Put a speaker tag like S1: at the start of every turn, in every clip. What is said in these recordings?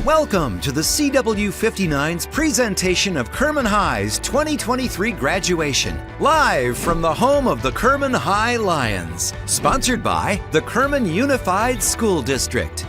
S1: Welcome to the CW59's presentation of Kerman High's 2023 graduation, live from the home of the Kerman High Lions, sponsored by the Kerman Unified School District.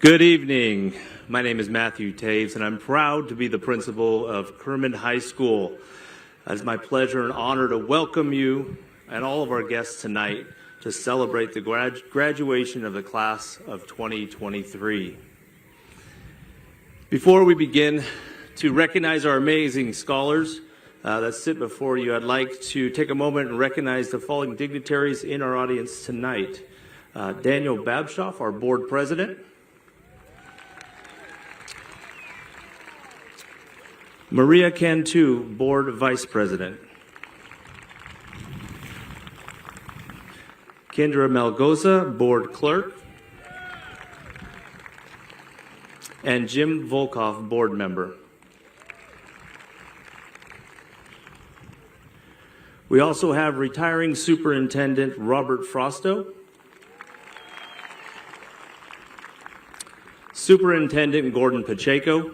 S2: Good evening. My name is Matthew Taves, and I'm proud to be the principal of Kerman High School. It's my pleasure and honor to welcome you and all of our guests tonight to celebrate the graduation of the class of 2023. Before we begin to recognize our amazing scholars that sit before you, I'd like to take a moment and recognize the following dignitaries in our audience tonight. Daniel Babshoff, our board president. Maria Cantu, board vice president. Kendra Melgoza, board clerk. And Jim Volkov, board member. We also have retiring Superintendent Robert Frosto, Superintendent Gordon Pacheco,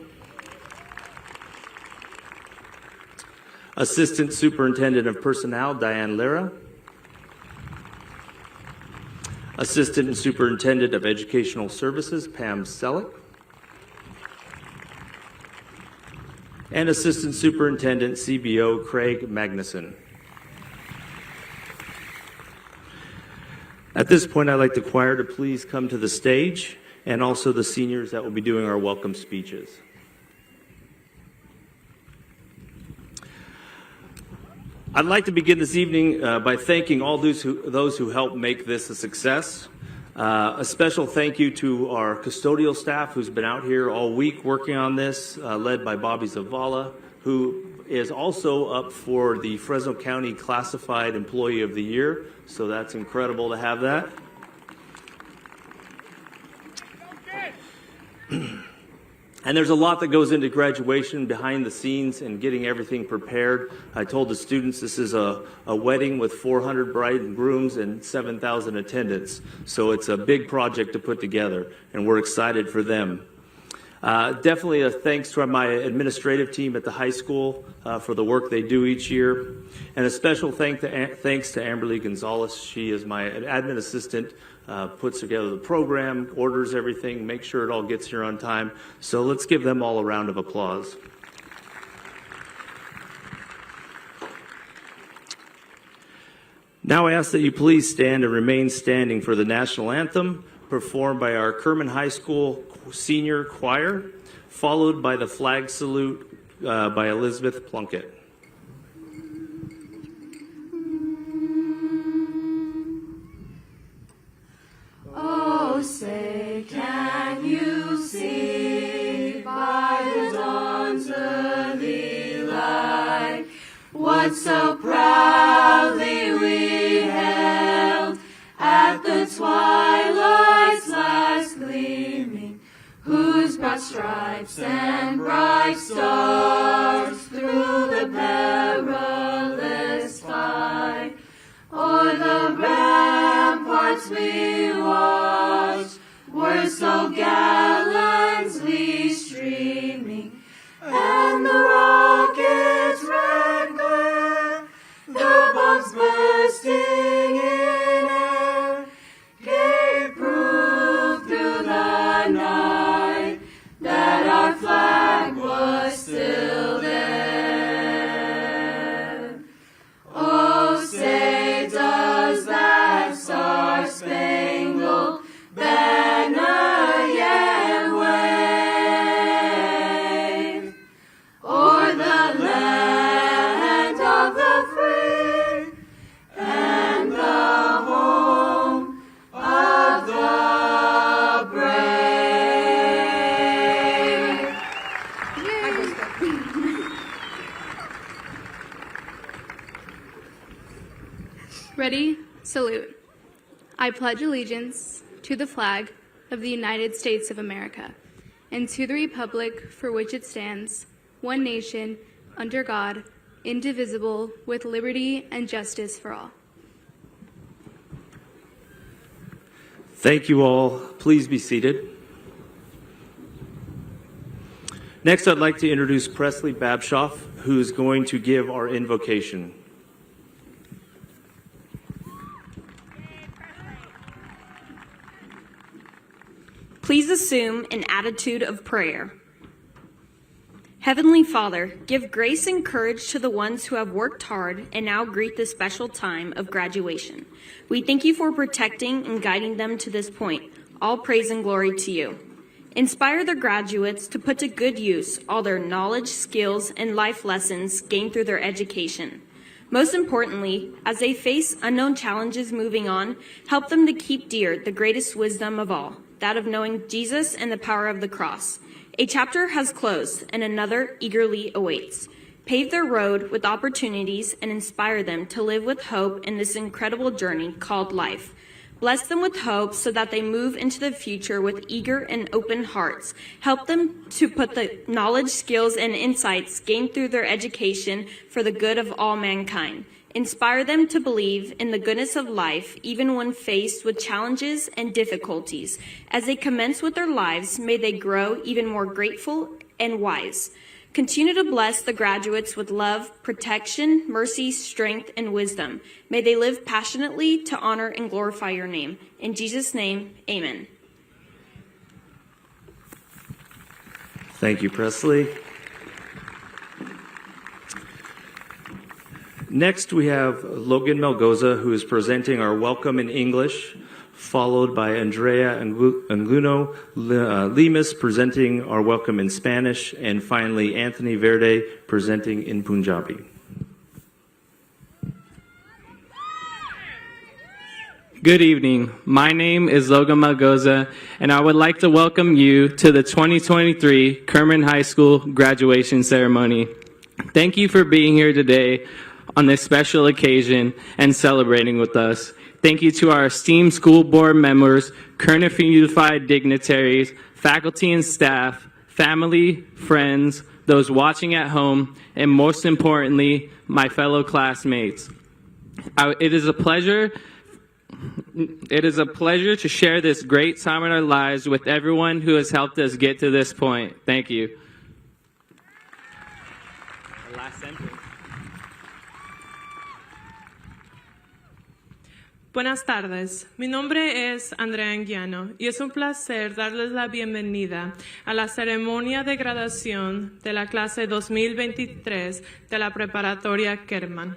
S2: Assistant Superintendent of Personnel Diane Lira, Assistant Superintendent of Educational Services Pam Selleck, and Assistant Superintendent CBO Craig Magnuson. At this point, I'd like the choir to please come to the stage, and also the seniors that will be doing our welcome speeches. I'd like to begin this evening by thanking all those who helped make this a success. A special thank you to our custodial staff who's been out here all week working on this, led by Bobby Zavala, who is also up for the Fresno County Classified Employee of the Year, so that's incredible to have that. And there's a lot that goes into graduation behind the scenes and getting everything prepared. I told the students this is a wedding with 400 bride and grooms and 7,000 attendants. So it's a big project to put together, and we're excited for them. Definitely a thanks to my administrative team at the high school for the work they do each year. And a special thanks to Amberly Gonzalez. She is my admin assistant, puts together the program, orders everything, makes sure it all gets here on time. So let's give them all a round of applause. Now I ask that you please stand and remain standing for the national anthem performed by our Kerman High School senior choir, followed by the flag salute by Elizabeth Plunkett.
S3: Oh, say, can you see by the dawn's early light what so proudly we held at the twilight's last gleaming, whose broad stripes and bright stars through the perilous fight o'er the ramparts we watched were so gallantly streaming, and the rocket's red glare, the bombs bursting in air, gave proof through the night that our flag was still there. Oh, say, does that star-spangled banner yet wave o'er the land of the free and the home of the brave?
S4: Ready? Salute. I pledge allegiance to the flag of the United States of America and to the republic for which it stands, one nation, under God, indivisible, with liberty and justice for all.
S2: Thank you all. Please be seated. Next, I'd like to introduce Presley Babshoff, who's going to give our invocation.
S5: Please assume an attitude of prayer. Heavenly Father, give grace and courage to the ones who have worked hard and now greet the special time of graduation. We thank you for protecting and guiding them to this point. All praise and glory to you. Inspire the graduates to put to good use all their knowledge, skills, and life lessons gained through their education. Most importantly, as they face unknown challenges moving on, help them to keep dear the greatest wisdom of all, that of knowing Jesus and the power of the cross. A chapter has closed and another eagerly awaits. Pave their road with opportunities and inspire them to live with hope in this incredible journey called life. Bless them with hope so that they move into the future with eager and open hearts. Help them to put the knowledge, skills, and insights gained through their education for the good of all mankind. Inspire them to believe in the goodness of life, even when faced with challenges and difficulties. As they commence with their lives, may they grow even more grateful and wise. Continue to bless the graduates with love, protection, mercy, strength, and wisdom. May they live passionately to honor and glorify your name. In Jesus' name, amen.
S2: Thank you, Presley. Next, we have Logan Melgoza, who is presenting our welcome in English, followed by Andrea Anguno Limas presenting our welcome in Spanish, and finally Anthony Verde presenting in Punjabi.
S6: Good evening. My name is Logan Melgoza, and I would like to welcome you to the 2023 Kerman High School graduation ceremony. Thank you for being here today on this special occasion and celebrating with us. Thank you to our esteemed school board members, Kerman Unified dignitaries, faculty and staff, family, friends, those watching at home, and most importantly, my fellow classmates. It is a pleasure to share this great time in our lives with everyone who has helped us get to this point. Thank you. Last sentence.
S7: Buenas tardes, mi nombre es Andrea Anguiano y es un placer darles la bienvenida a la ceremonia de graduación de la clase 2023 de la preparatoria Kerman.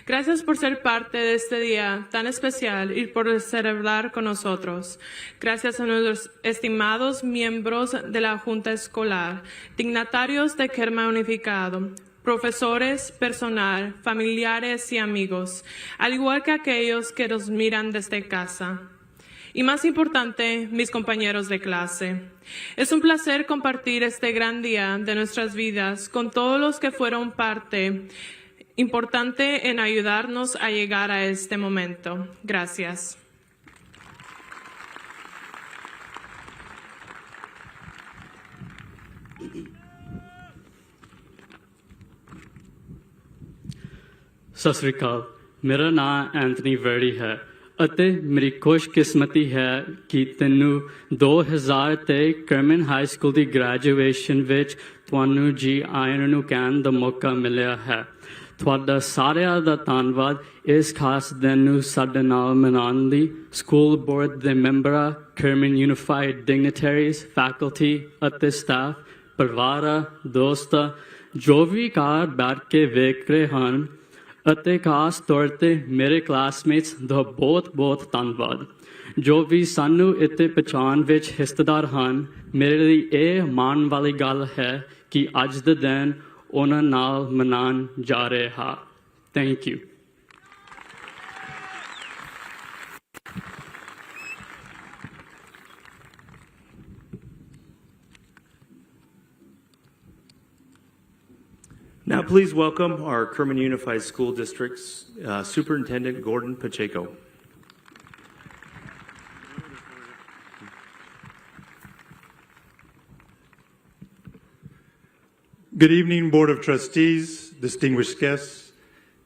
S7: Gracias por ser parte de este día tan especial y por celebrar con nosotros. Gracias a nuestros estimados miembros de la Junta Escolar, dignatarios de Kerman Unificado, profesores, personal, familiares y amigos, al igual que aquellos que nos miran desde casa. Y más importante, mis compañeros de clase. Es un placer compartir este gran día de nuestras vidas con todos los que fueron parte importante en ayudarnos a llegar a este momento. Gracias.
S8: Sat Sri ਅਕਾਲ ਮੇਰਾ ਨਾਮ Anthony ਵਰਡੀ ਹੈ ਅਤੇ ਮੇਰੀ ਖੁਸ਼ਕਿਸਮਤੀ ਹੈ ਕਿ ਤੈਨੂੰ 2000 ਤੇ ਕਰਮਨ high school ਦੀ graduation ਵਿੱਚ ਤੁਹਾਨੂੰ ਜੀ ਆਇਆਂ ਨੂੰ ਕਹਿਣ ਦਾ ਮੌਕਾ ਮਿਲਿਆ ਹੈ ਤੁਹਾਡਾ ਸਾਰਿਆਂ ਦਾ ਧੰਨਵਾਦ ਇਸ ਖਾਸ ਦਿਨ ਨੂੰ ਸਾਡੇ ਨਾਲ ਮਨਾਉਣ ਲਈ ਸਕੂਲ ਬੋਰਡ ਦੇ ਮੈਂਬਰਾਂ ਕਰਮਨ ਯੂਨੀਫਾਈਡ ਡਿਗਨਿਟਰੀਜ਼ ਫੈਕਲਟੀ ਅਤੇ ਸਟਾਫ ਪਰਿਵਾਰਾਂ ਦੋਸਤਾਂ ਜੋ ਵੀ ਘਰ ਬੈਠ ਕੇ ਵੇਖ ਰਹੇ ਹਨ ਅਤੇ ਖਾਸ ਤੌਰ 'ਤੇ ਮੇਰੇ ਕਲਾਸਮੇਟਸ ਦਾ ਬਹੁਤ ਧੰਨਵਾਦ ਜੋ ਵੀ ਸਾਨੂੰ ਇੱਥੇ ਪਛਾਣ ਵਿੱਚ ਹਿੱਸੇਦਾਰ ਹਨ ਮੇਰੇ ਲਈ ਇਹ ਮਾਣ ਵਾਲੀ ਗੱਲ ਹੈ ਕਿ ਅੱਜ ਦੇ ਦਿਨ ਉਹਨਾਂ ਨਾਲ ਮਨਾਉਣ ਜਾ ਰਹੇ ਹਾਂ thank you
S2: Now please welcome our Kerman Unified School District's Superintendent Gordon Pacheco.
S9: Good evening, Board of Trustees, distinguished guests,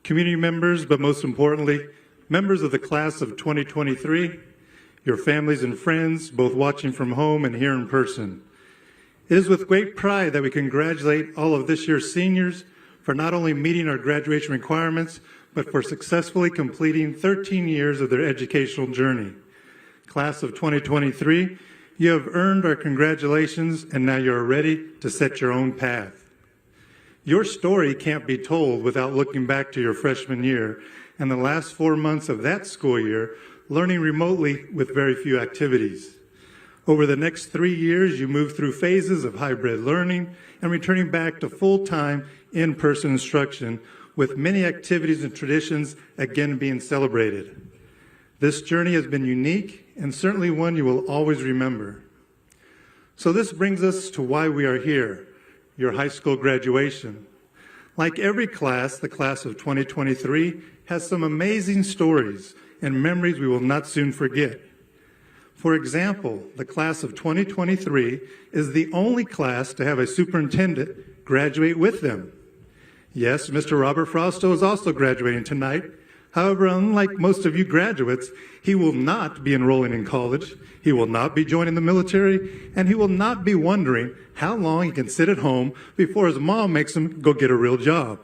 S9: community members, but most importantly, members of the class of 2023, your families and friends, both watching from home and here in person. It is with great pride that we congratulate all of this year's seniors for not only meeting our graduation requirements, but for successfully completing 13 years of their educational journey. Class of 2023, You have earned our congratulations, and now you are ready to set your own path. Your story can't be told without looking back to your freshman year and the last 4 months of that school year, learning remotely with very few activities. Over the next 3 years, you moved through phases of hybrid learning and returning back to full-time in-person instruction, with many activities and traditions again being celebrated. This journey has been unique and certainly one you will always remember. So this brings us to why we are here, your high school graduation. Like every class, the class of 2023 has some amazing stories and memories we will not soon forget. For example, the class of 2023 is the only class to have a superintendent graduate with them. Yes, Mr. Robert Frosto is also graduating tonight. However, unlike most of you graduates, he will not be enrolling in college, he will not be joining the military, and he will not be wondering how long he can sit at home before his mom makes him go get a real job.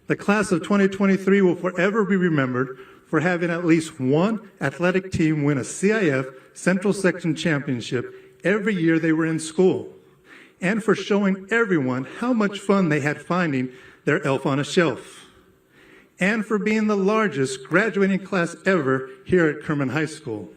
S9: The class of 2023 will forever be remembered for having at least one athletic team win a CIF Central Section Championship every year they were in school, and for showing everyone how much fun they had finding their elf on a shelf, and for being the largest graduating class ever here at Kerman High School.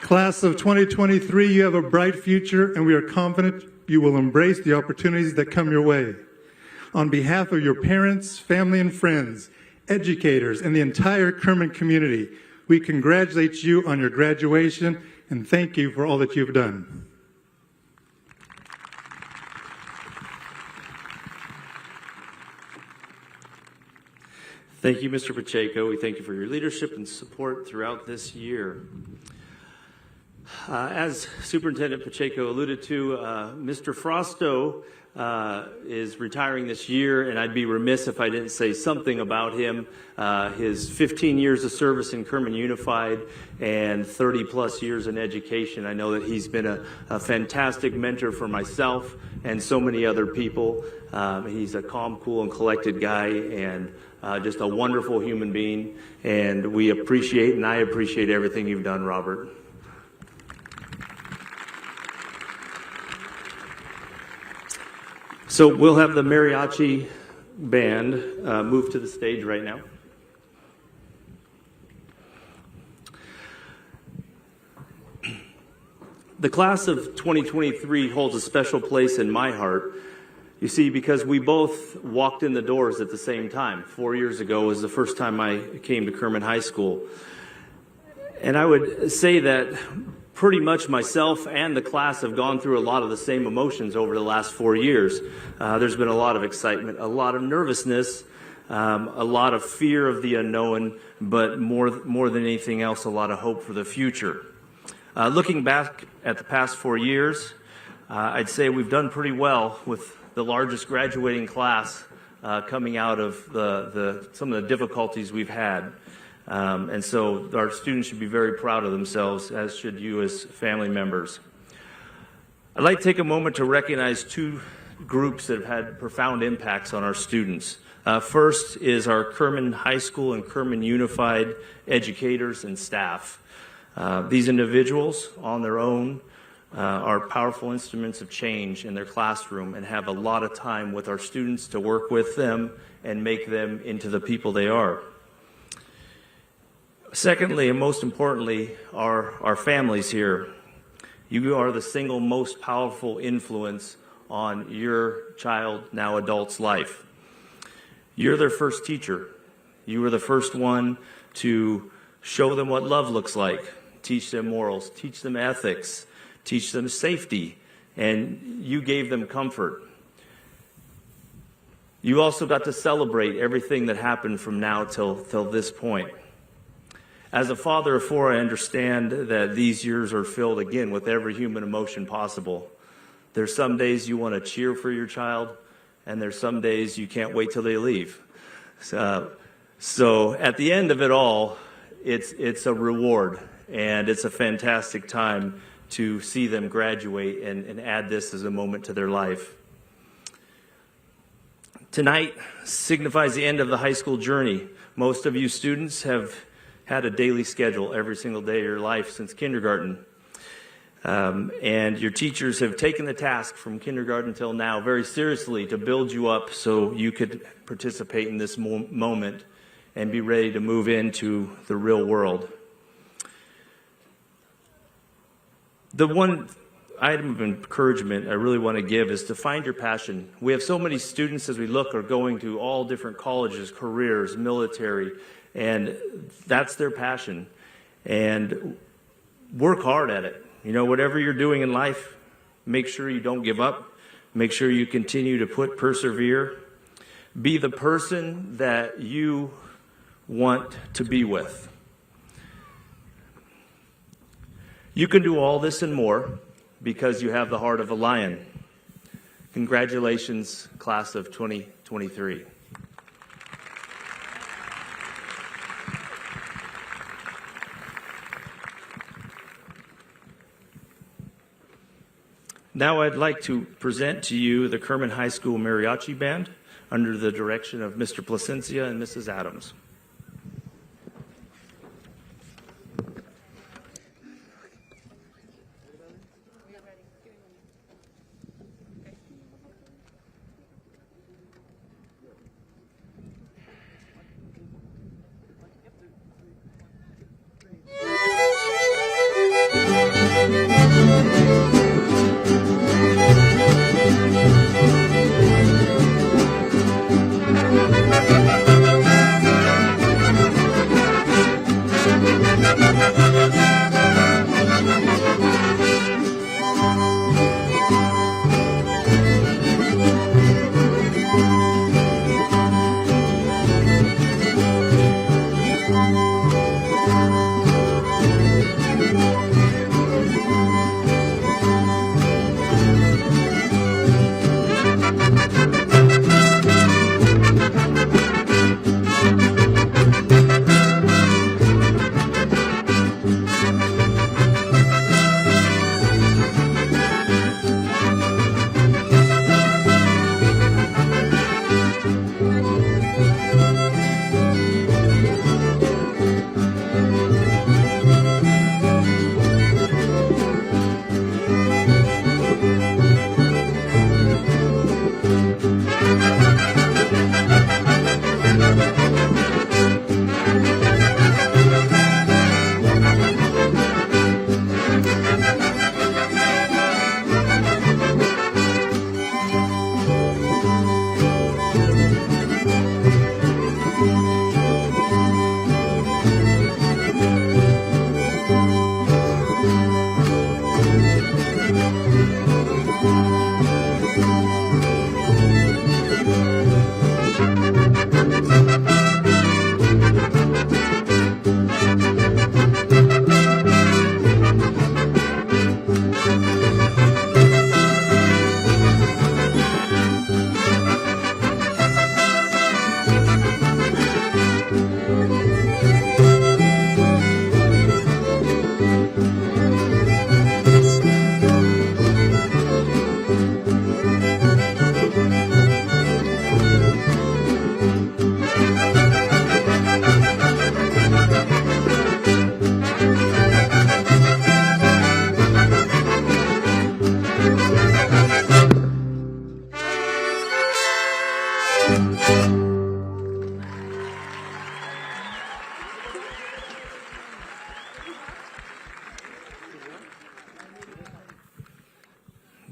S9: Class of 2023, you have a bright future, and we are confident you will embrace the opportunities that come your way. On behalf of your parents, family, and friends, educators, and the entire Kerman community, we congratulate you on your graduation and thank you for all that you've done.
S2: Thank you, Mr. Pacheco. We thank you for your leadership and support throughout this year. As Superintendent Pacheco alluded to, Mr. Frosto is retiring this year, and I'd be remiss if I didn't say something about him. His 15 years of service in Kerman Unified and 30-plus years in education. I know that he's been a fantastic mentor for myself and so many other people. He's a calm, cool, and collected guy, and just a wonderful human being. And we appreciate, and I appreciate everything you've done, Robert. So we'll have the mariachi band move to the stage right now. The class of 2023 holds a special place in my heart. You see, because we both walked in the doors at the same time. 4 years ago was the first time I came to Kerman High School. And I would say that pretty much myself and the class have gone through a lot of the same emotions over the last 4 years. There's been a lot of excitement, a lot of nervousness, a lot of fear of the unknown, but more than anything else, a lot of hope for the future. Looking back at the past 4 years, I'd say we've done pretty well with the largest graduating class coming out of some of the difficulties we've had. And so our students should be very proud of themselves, as should you as family members. I'd like to take a moment to recognize two groups that have had profound impacts on our students. First is our Kerman High School and Kerman Unified educators and staff. These individuals on their own are powerful instruments of change in their classroom and have a lot of time with our students to work with them and make them into the people they are. Secondly, and most importantly, are our families here. You are the single most powerful influence on your child, now adult's life. You're their first teacher. You were the first one to show them what love looks like, teach them morals, teach them ethics, teach them safety, and you gave them comfort. You also got to celebrate everything that happened from now till this point. As a father of four, I understand that these years are filled again with every human emotion possible. There's some days you want to cheer for your child, and there's some days you can't wait till they leave. So at the end of it all, it's a reward, and it's a fantastic time to see them graduate and add this as a moment to their life. Tonight signifies the end of the high school journey. Most of you students have had a daily schedule every single day of your life since kindergarten. And your teachers have taken the task from kindergarten until now very seriously to build you up so you could participate in this moment and be ready to move into the real world. The one item of encouragement I really want to give is to find your passion. We have so many students as we look are going to all different colleges, careers, military, and that's their passion. And work hard at it. You know, whatever you're doing in life, make sure you don't give up. Make sure you continue to persevere. Be the person that you want to be with. You can do all this and more because you have the heart of a lion. Congratulations, class of 2023. Now I'd like to present to you the Kerman High School Mariachi Band under the direction of Mr. Placencia and Mrs. Adams.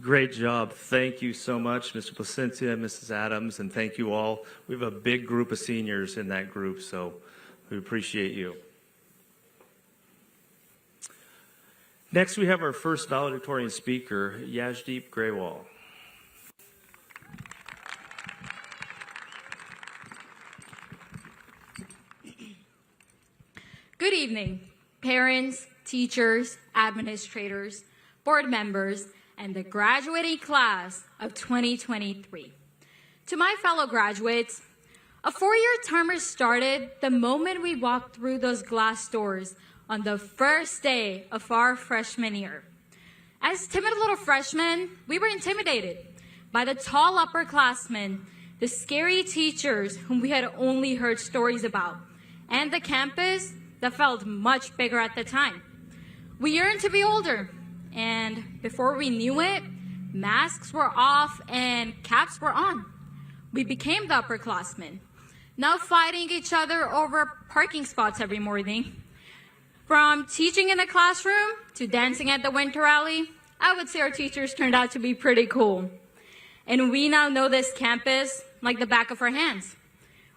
S2: Great job. Thank you so much, Mr. Placencia, Mrs. Adams, and thank you all. We have a big group of seniors in that group, so we appreciate you. Next, we have our first valedictorian speaker, Yashdeep Grewal.
S10: Good evening, parents, teachers, administrators, board members, and the graduating class of 2023. To my fellow graduates, a four-year term has started the moment we walked through those glass doors on the first day of our freshman year. As timid little freshmen, we were intimidated by the tall upperclassmen the scary teachers whom we had only heard stories about, and the campus that felt much bigger at the time. We yearned to be older, and before we knew it, masks were off and caps were on. We became the upperclassmen, now fighting each other over parking spots every morning. From teaching in the classroom to dancing at the winter rally, I would say our teachers turned out to be pretty cool. And we now know this campus like the back of our hands.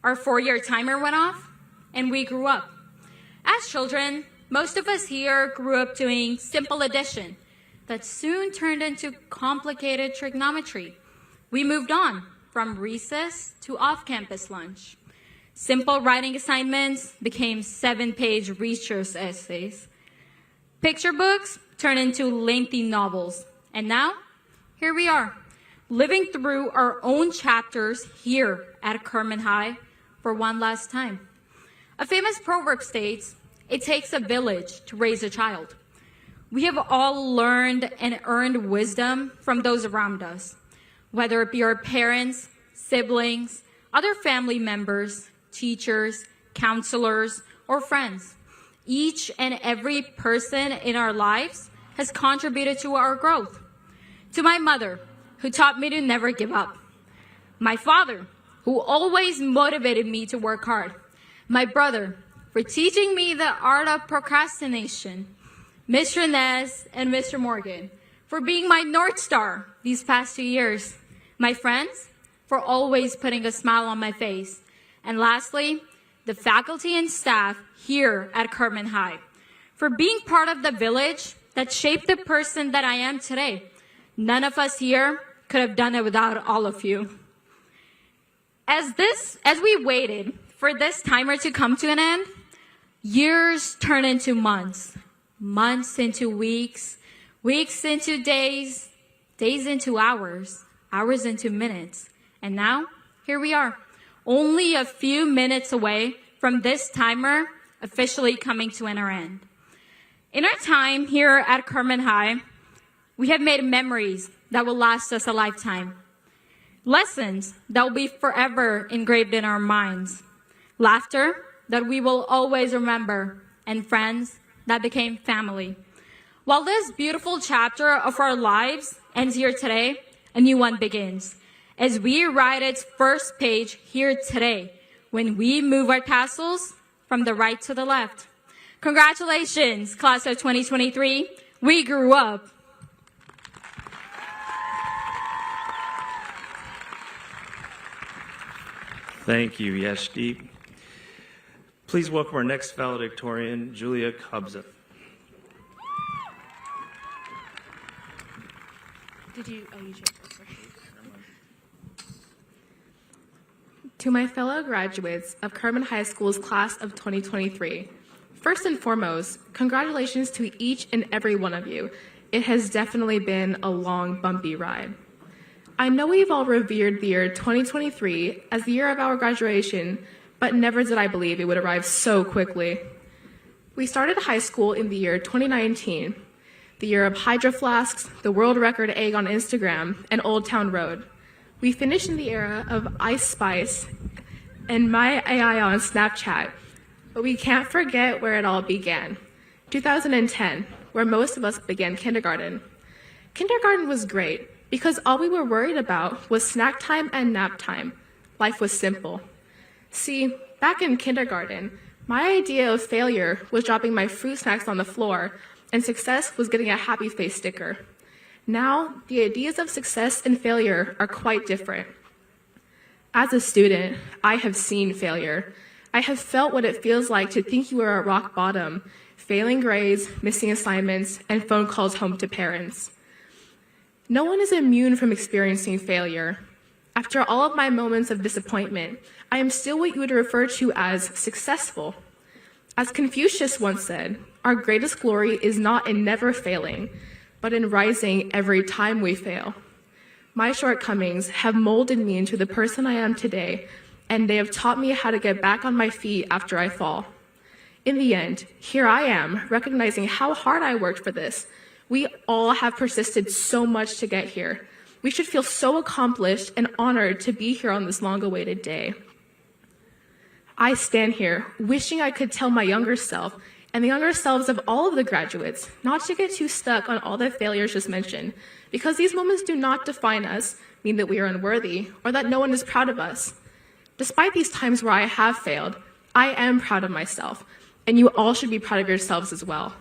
S10: Our 4-year timer went off, and we grew up. As children, most of us here grew up doing simple addition that soon turned into complicated trigonometry. We moved on from recess to off-campus lunch. Simple writing assignments became 7-page research essays. Picture books turned into lengthy novels. And now, here we are, living through our own chapters here at Kerman High for one last time. A famous proverb states, "It takes a village to raise a child." We have all learned and earned wisdom from those around us, whether it be our parents, siblings, other family members, teachers, counselors, or friends. Each and every person in our lives has contributed to our growth. To my mother, who taught me to never give up. My father, who always motivated me to work hard. My brother, for teaching me the art of procrastination. Mr. Nez and Mr. Morgan, for being my North Star these past 2 years. My friends, for always putting a smile on my face. And lastly, the faculty and staff here at Kerman High, for being part of the village that shaped the person that I am today. None of us here could have done it without all of you. As we waited for this timer to come to an end, years turn into months, months into weeks, weeks into days, days into hours, hours into minutes. And now, here we are, only a few minutes away from this timer officially coming to an end. In our time here at Kerman High, we have made memories that will last us a lifetime. Lessons that will be forever engraved in our minds. Laughter that we will always remember, and friends that became family. While this beautiful chapter of our lives ends here today, a new one begins. As we write its first page here today, when we move our tassels from the right to the left. Congratulations, class of 2023. We grew up.
S2: Thank you, Yeshdeep. Please welcome our next valedictorian, Julia Kobza.
S11: To my fellow graduates of Kerman High School's class of 2023, first and foremost, congratulations to each and every one of you. It has definitely been a long, bumpy ride. I know we've all revered the year 2023 as the year of our graduation, but never did I believe it would arrive so quickly. We started high school in the year 2019, the year of Hydro Flasks, the world record egg on Instagram, and Old Town Road. We finished in the era of Ice Spice and My AI on Snapchat, but we can't forget where it all began. 2010, where most of us began kindergarten. Kindergarten was great because all we were worried about was snack time and nap time. Life was simple. See, back in kindergarten, my idea of failure was dropping my fruit snacks on the floor, and success was getting a happy face sticker. Now, the ideas of success and failure are quite different. As a student, I have seen failure. I have felt what it feels like to think you are at rock bottom, failing grades, missing assignments, and phone calls home to parents. No one is immune from experiencing failure. After all of my moments of disappointment, I am still what you would refer to as successful. As Confucius once said, our greatest glory is not in never failing, but in rising every time we fail. My shortcomings have molded me into the person I am today, and they have taught me how to get back on my feet after I fall. In the end, here I am, recognizing how hard I worked for this. We all have persisted so much to get here. We should feel so accomplished and honored to be here on this long-awaited day. I stand here wishing I could tell my younger self and the younger selves of all of the graduates not to get too stuck on all the failures just mentioned, because these moments do not define us, mean that we are unworthy, or that no one is proud of us. Despite these times where I have failed, I am proud of myself, and you all should be proud of yourselves as well.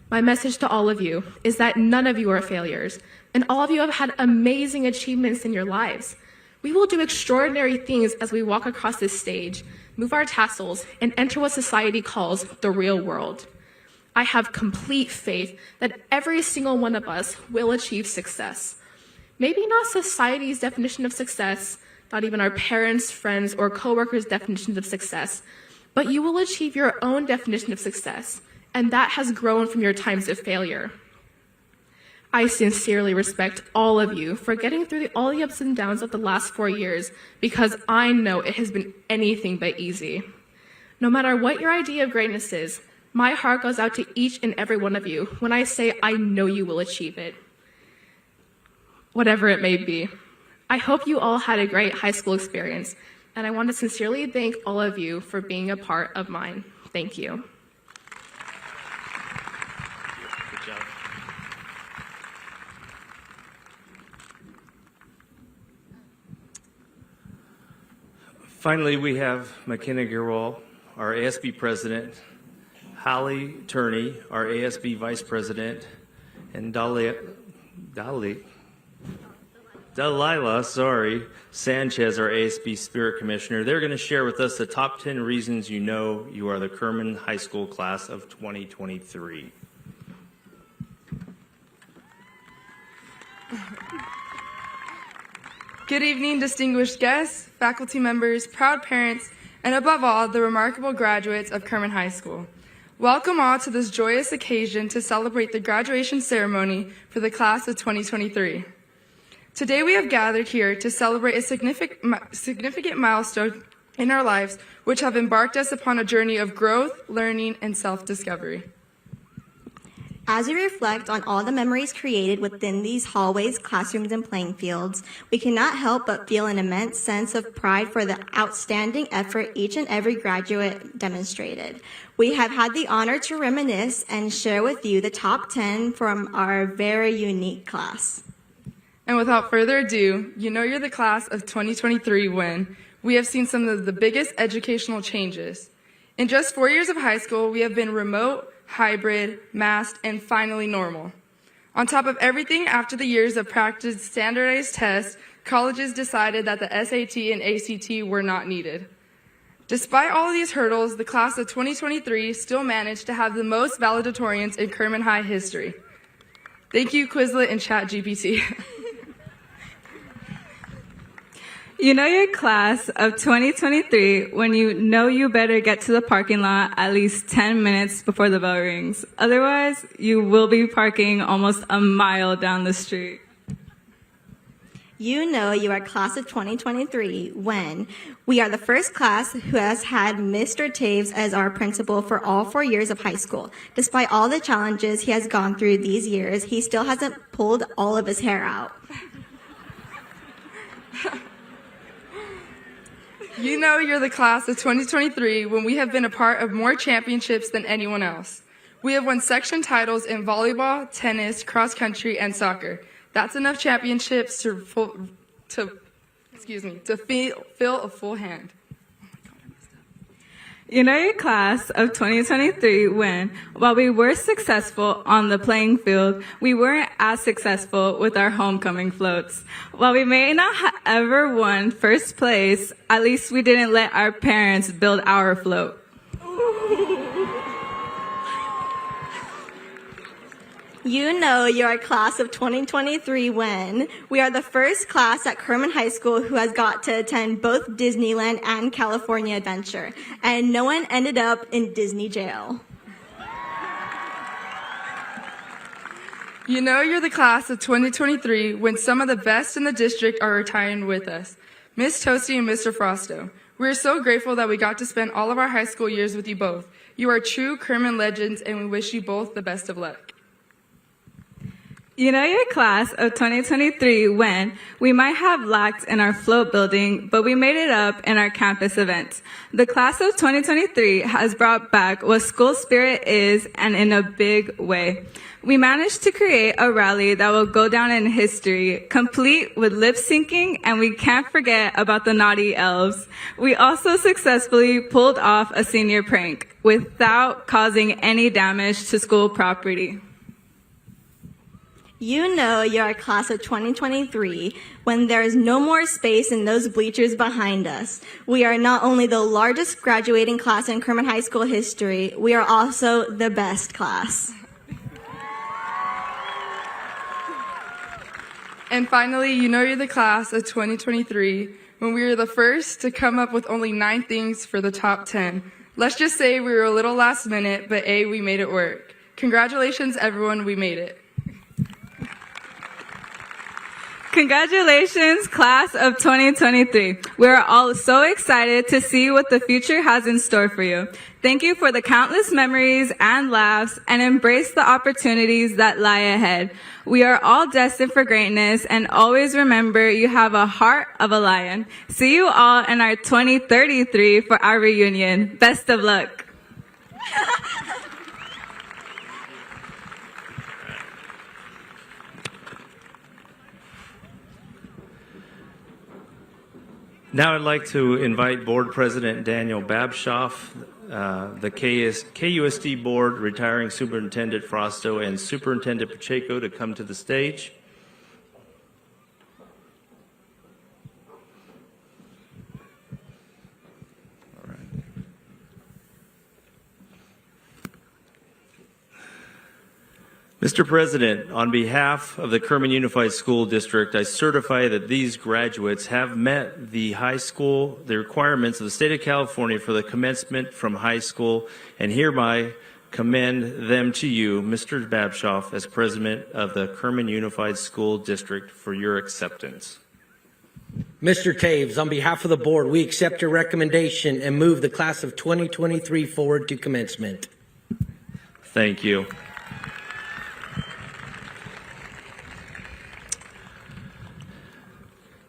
S11: My message to all of you is that none of you are failures, and all of you have had amazing achievements in your lives. We will do extraordinary things as we walk across this stage, move our tassels, and enter what society calls the real world. I have complete faith that every single one of us will achieve success. Maybe not society's definition of success, not even our parents, friends, or coworkers' definitions of success, but you will achieve your own definition of success, and that has grown from your times of failure. I sincerely respect all of you for getting through all the ups and downs of the last 4 years, because I know it has been anything but easy. No matter what your idea of greatness is, my heart goes out to each and every one of you when I say I know you will achieve it, whatever it may be. I hope you all had a great high school experience, and I want to sincerely thank all of you for being a part of mine. Thank you.
S2: Good job. Finally, we have McKenna Gerwal, our ASB president, Holly Turney, our ASB vice president, and Delilah Sanchez, our ASB Spirit Commissioner. They're going to share with us the top 10 reasons you know you are the Kerman High School class of 2023.
S12: Good evening, distinguished guests, faculty members, proud parents, and above all, the remarkable graduates of Kerman High School. Welcome all to this joyous occasion to celebrate the graduation ceremony for the class of 2023. Today we have gathered here to celebrate a significant milestone in our lives, which have embarked us upon a journey of growth, learning, and self-discovery.
S13: As we reflect on all the memories created within these hallways, classrooms, and playing fields, we cannot help but feel an immense sense of pride for the outstanding effort each and every graduate demonstrated. We have had the honor to reminisce and share with you the top 10 from our very unique class.
S12: And without further ado, you know you're the class of 2023 when we have seen some of the biggest educational changes. In just 4 years of high school, we have been remote, hybrid, masked, and finally normal. On top of everything, after the years of practiced standardized tests, colleges decided that the SAT and ACT were not needed. Despite all of these hurdles, the class of 2023 still managed to have the most valedictorians in Kerman High history. Thank you, Quizlet and ChatGPT.
S14: You know your class of 2023 when you know you better get to the parking lot at least 10 minutes before the bell rings. Otherwise, you will be parking almost a mile down the street.
S13: You know you are class of 2023 when we are the first class who has had Mr. Taves as our principal for all 4 years of high school. Despite all the challenges he has gone through these years, he still hasn't pulled all of his hair out.
S12: You know you're the class of 2023 when we have been a part of more championships than anyone else. We have won section titles in volleyball, tennis, cross country, and soccer. That's enough championships to fill a full hand.
S14: You know your class of 2023 when, while we were successful on the playing field, we weren't as successful with our homecoming floats. While we may not have ever won first place, at least we didn't let our parents build our float.
S13: You know you're a class of 2023 when we are the first class at Kerman High School who has got to attend both Disneyland and California Adventure, and no one ended up in Disney jail.
S12: You know you're the class of 2023 when some of the best in the district are retiring with us. Miss Toasty and Mr. Frosto. We are so grateful that we got to spend all of our high school years with you both. You are true Kerman legends, and we wish you both the best of luck.
S14: You know your class of 2023 when we might have lacked in our float building, but we made it up in our campus events. The class of 2023 has brought back what school spirit is, and in a big way. We managed to create a rally that will go down in history, complete with lip syncing, and we can't forget about the naughty elves. We also successfully pulled off a senior prank without causing any damage to school property.
S13: You know you're a class of 2023 when there is no more space in those bleachers behind us. We are not only the largest graduating class in Kerman High School history, we are also the best class.
S12: And finally, you know you're the class of 2023 when we were the first to come up with only 9 things for the top 10. Let's just say we were a little last minute, but we made it work. Congratulations, everyone, we made it.
S14: Congratulations, class of 2023. We're all so excited to see what the future has in store for you. Thank you for the countless memories and laughs, and embrace the opportunities that lie ahead. We are all destined for greatness, and always remember you have a heart of a lion. See you all in our 2033 for our reunion. Best of luck.
S2: Now I'd like to invite Board President Daniel Babshoff, the KUSD Board, retiring Superintendent Frosto, and Superintendent Pacheco to come to the stage. Mr. President, on behalf of the Kerman Unified School District, I certify that these graduates have met the requirements of the state of California for the commencement from high school, and hereby commend them to you, Mr. Babshoff, as President of the Kerman Unified School District, for your acceptance.
S15: Mr. Taves, on behalf of the board, we accept your recommendation and move the class of 2023 forward to commencement.
S2: Thank you.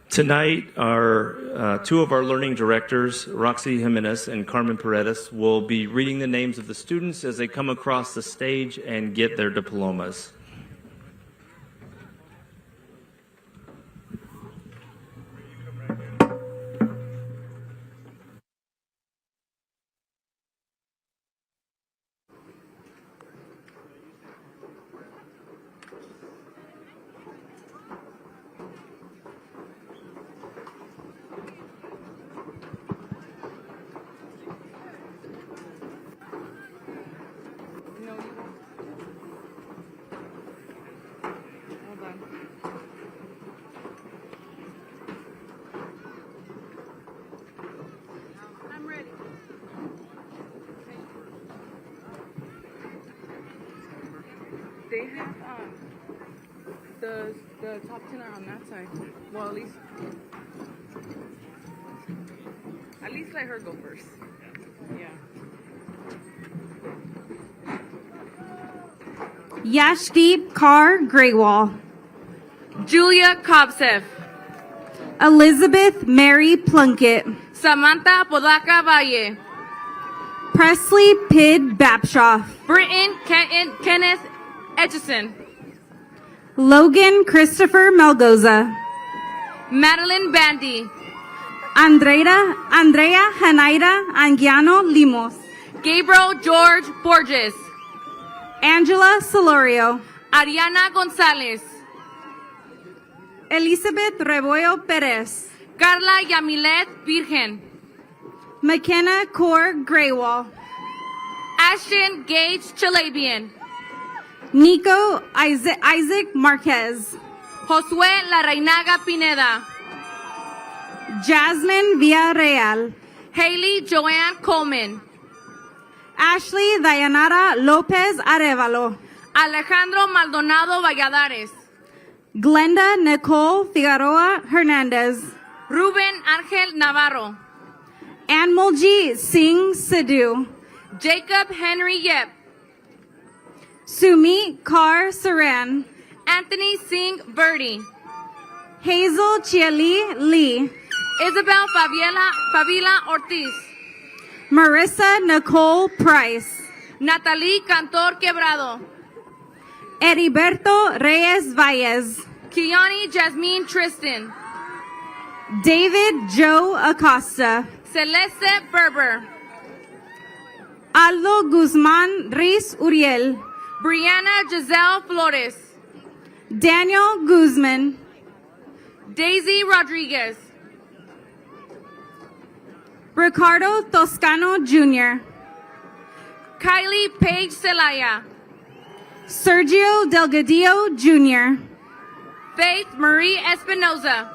S2: Tonight, two of our learning directors, Roxy Jimenez and Carmen Paredes, will be reading the names of the students as they come across the stage and get their diplomas.
S12: They have the top 10 are on that side. Well, at least let her go first. Yeah.
S16: Yashdeep Kaur Greywall.
S3: Julia Kopsev.
S16: Elizabeth Mary Plunkett.
S3: Samantha Podaka Valle.
S16: Presley Pidd Babshoff.
S3: Britton Kenneth Etchison.
S16: Logan Christopher Malgoza.
S3: Madeline Bandy.
S16: Andrea Hanaida Anguiano Limos.
S3: Gabriel George Borges.
S16: Angela Solorio.
S3: Ariana Gonzalez.
S16: Elizabeth Rebollo Perez.
S3: Carla Yamilet Virgen.
S16: McKenna Kaur Greywall.
S3: Ashton Gage Chalabian.
S16: Nico Isaac Marquez.
S3: Josué Larrainaga Pineda.
S16: Jasmine Villarreal.
S3: Haley Joanne Coleman.
S16: Ashley Dayanara Lopez Arevalo.
S3: Alejandro Maldonado Valladares.
S16: Glenda Nicole Figueroa Hernandez.
S3: Ruben Ángel Navarro.
S16: Anmolji Singh Sidhu.
S3: Jacob Henry Yep.
S16: Sumi Kaur Saran.
S3: Anthony Singh Verdi.
S16: Hazel Chiali Lee.
S3: Isabel Favila Ortiz.
S16: Marissa Nicole Price.
S3: Natalie Cantor Quebrado.
S16: Heriberto Reyes Valles.
S3: Kiani Jasmine Tristan.
S16: David Joe Acosta.
S3: Celeste Berber.
S16: Aldo Guzman Riz Uriel.
S3: Brianna Giselle Flores.
S16: Daniel Guzman.
S3: Daisy Rodriguez.
S16: Ricardo Toscano Jr.
S3: Kylie Page Celaya.
S16: Sergio Delgadillo Jr.
S3: Faith Marie Espinoza.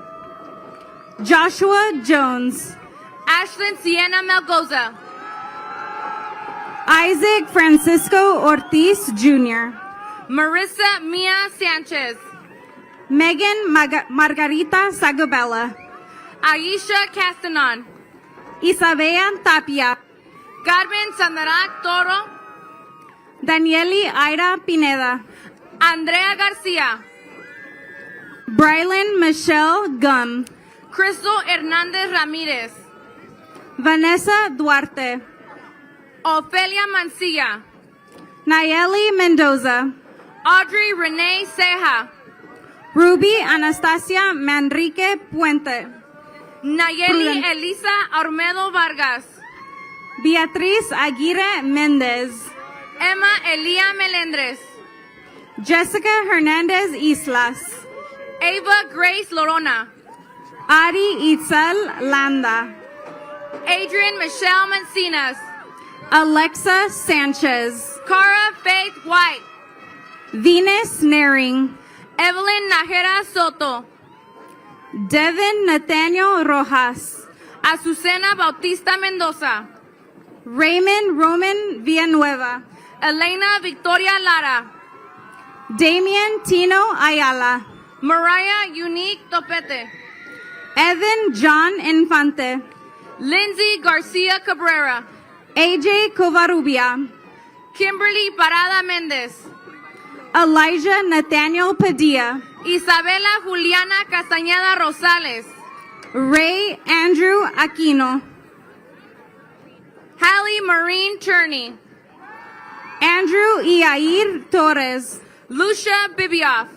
S16: Joshua Jones.
S3: Ashlyn Sienna Melgoza.
S16: Isaac Francisco Ortiz Jr.
S3: Marissa Mia Sanchez.
S16: Megan Margarita Sagabella.
S3: Aisha Castanon.
S16: Isabella Tapia.
S3: Carmen Sandarak Toro.
S16: Danieli Aira Pineda.
S3: Andrea Garcia.
S16: Brylan Michelle Gum.
S3: Crystal Hernandez Ramirez.
S16: Vanessa Duarte.
S3: Ofelia Mancilla.
S16: Nayeli Mendoza.
S3: Audrey Renee Ceja.
S16: Ruby Anastasia Manrique Puente.
S3: Nayeli Elisa Armedo Vargas.
S16: Beatriz Aguirre Mendez.
S3: Emma Elia Melendres.
S16: Jessica Hernandez Islas.
S3: Ava Grace Lorona.
S16: Ari Itzal Landa.
S3: Adrian Michelle Mancinas.
S16: Alexa Sanchez.
S3: Cara Faith White.
S16: Venus Naring.
S3: Evelyn Najera Soto.
S16: Devin Nathaniel Rojas.
S3: Azucena Bautista Mendoza.
S16: Raymond Roman Villanueva.
S3: Elena Victoria Lara.
S16: Damian Tino Ayala.
S3: Mariah Unique Topete.
S16: Evan John Infante.
S3: Lindsay Garcia Cabrera.
S16: AJ Covarrubia.
S3: Kimberly Parada Mendez.
S16: Elijah Nathaniel Padilla.
S3: Isabela Juliana Castañeda Rosales.
S16: Ray Andrew Aquino.
S3: Hallie Marine Turney.
S16: Andrew Iair Torres.
S3: Lucia Bibioff.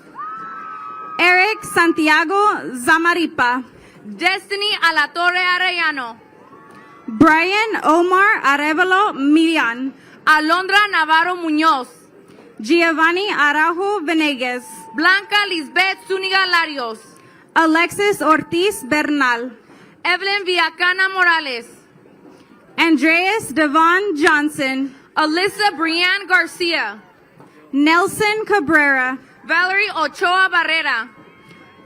S16: Eric Santiago Zamaripa.
S3: Destiny Alatorre Arellano.
S16: Brian Omar Arevalo Milian.
S3: Alondra Navarro Muñoz.
S16: Giovanni Araujo Venegas.
S3: Blanca Lisbeth Zúñiga Larios.
S16: Alexis Ortiz Bernal.
S3: Evelyn Villacana Morales.
S16: Andreas Devon Johnson.
S3: Alyssa Brianne Garcia.
S16: Nelson Cabrera.
S3: Valerie Ochoa Barrera.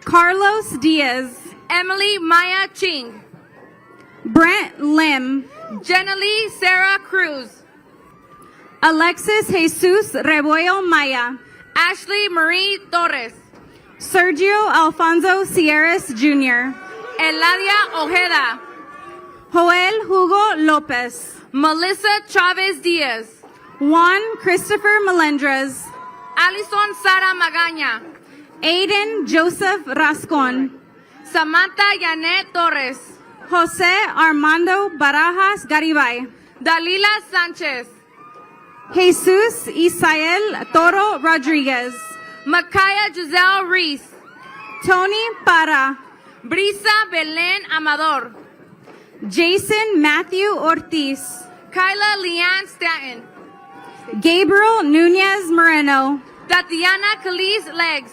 S16: Carlos Diaz.
S3: Emily Maya Ching.
S16: Brent Lim.
S3: Jenny Sarah Cruz.
S16: Alexis Jesus Rebollo Maya.
S3: Ashley Marie Torres.
S16: Sergio Alfonso Sierras Jr.
S3: Eladia Ojeda.
S16: Joel Hugo Lopez.
S3: Melissa Chavez Diaz.
S16: Juan Christopher Melendres.
S3: Alison Sara Magaña.
S16: Aiden Joseph Rascon.
S3: Samantha Yanet Torres.
S16: Jose Armando Barajas Garibay.
S3: Dalila Sanchez.
S16: Jesus Isael Toro Rodriguez.
S3: Makaya Giselle Reese.
S16: Tony Para.
S3: Brisa Belen Amador.
S16: Jason Matthew Ortiz.
S3: Kyla Leanne Stanton.
S16: Gabriel Nunez Moreno.
S3: Tatiana Calise Legs.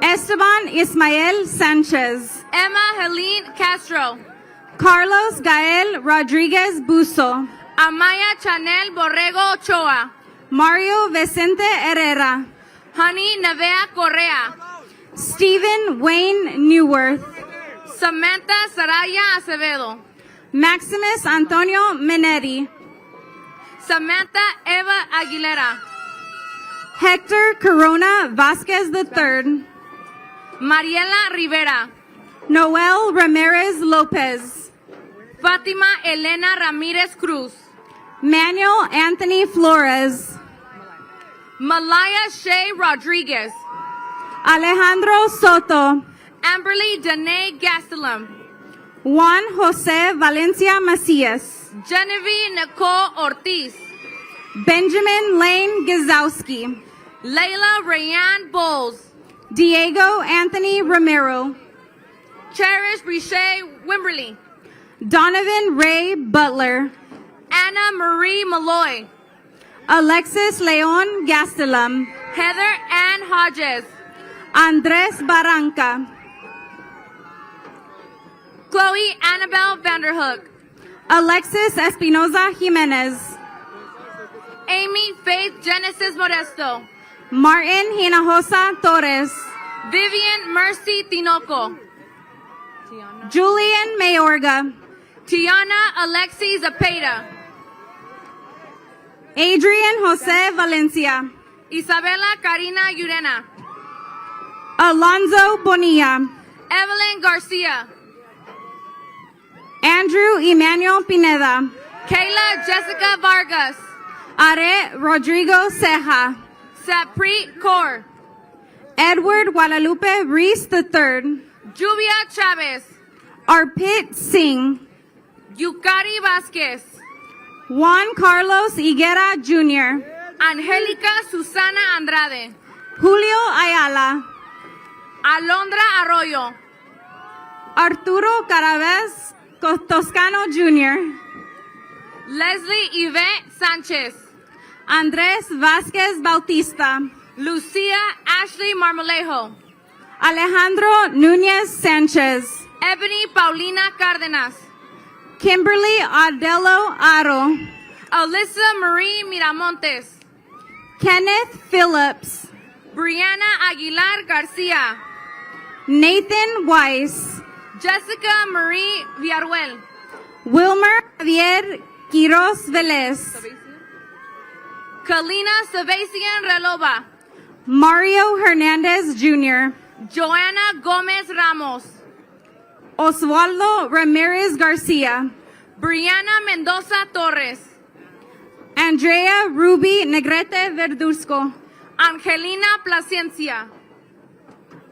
S16: Esteban Ismael Sanchez.
S3: Emma Helene Castro.
S16: Carlos Gael Rodriguez Buso.
S3: Amaya Chanel Borrego Ochoa.
S16: Mario Vicente Herrera.
S3: Honey Nevea Correa.
S16: Stephen Wayne Newworth.
S3: Samantha Saraya Acevedo.
S16: Maximus Antonio Minetti.
S3: Samantha Eva Aguilera.
S16: Hector Corona Vasquez III.
S3: Mariela Rivera.
S16: Noel Ramirez Lopez.
S3: Fátima Elena Ramírez Cruz.
S16: Manuel Anthony Flores.
S3: Malaya Shea Rodriguez.
S16: Alejandro Soto,
S3: Amberly Danae Gastelum,
S16: Juan Jose Valencia Macias,
S3: Genevieve Nicole Ortiz,
S16: Benjamin Lane Gazowski,
S3: Layla Rayanne Bowles,
S16: Diego Anthony Romero,
S3: Cherish Briche Wimberly,
S16: Donovan Ray Butler,
S3: Anna Marie Malloy,
S16: Alexis Leon Gastelum,
S3: Heather Ann Hodges,
S16: Andres Barranca,
S3: Chloe Annabelle Vanderhook,
S16: Alexis Espinoza Jimenez,
S3: Amy Faith Genesis Modesto,
S16: Martin Hinojosa Torres,
S3: Vivian Mercy Tinoco,
S16: Julian Mayorga,
S3: Tiana Alexi Zapata,
S16: Adrian Jose Valencia,
S3: Isabella Karina Urena,
S16: Alonzo Bonilla,
S3: Evelyn Garcia,
S16: Andrew Emmanuel Pineda,
S3: Kayla Jessica Vargas,
S16: Are Rodrigo Ceja,
S3: Sapri Kaur,
S16: Edward Guadalupe Reese III,
S3: Juvia Chavez,
S16: Arpit Singh,
S3: Yukari Vasquez,
S16: Juan Carlos Higuera Jr.,
S3: Angélica Susana Andrade,
S16: Julio Ayala,
S3: Alondra Arroyo,
S16: Arturo Caravez Toscano Jr.,
S3: Leslie Yvette Sanchez,
S16: Andres Vasquez Bautista,
S3: Lucia Ashley Marmolejo,
S16: Alejandro Núñez Sanchez,
S3: Ebony Paulina Cárdenas,
S16: Kimberly Adelo Aro,
S3: Alyssa Marie Miramontes,
S16: Kenneth Phillips,
S3: Brianna Aguilar Garcia,
S16: Nathan Weiss,
S3: Jessica Marie Villarruel,
S16: Wilmer Javier Quiroz Velez,
S3: Kalina Sebastian Relova,
S16: Mario Hernandez Jr.,
S3: Joanna Gomez Ramos,
S16: Oswaldo Ramirez Garcia,
S3: Brianna Mendoza Torres,
S16: Andrea Ruby Negrete Verduzco,
S3: Angelina Placencia,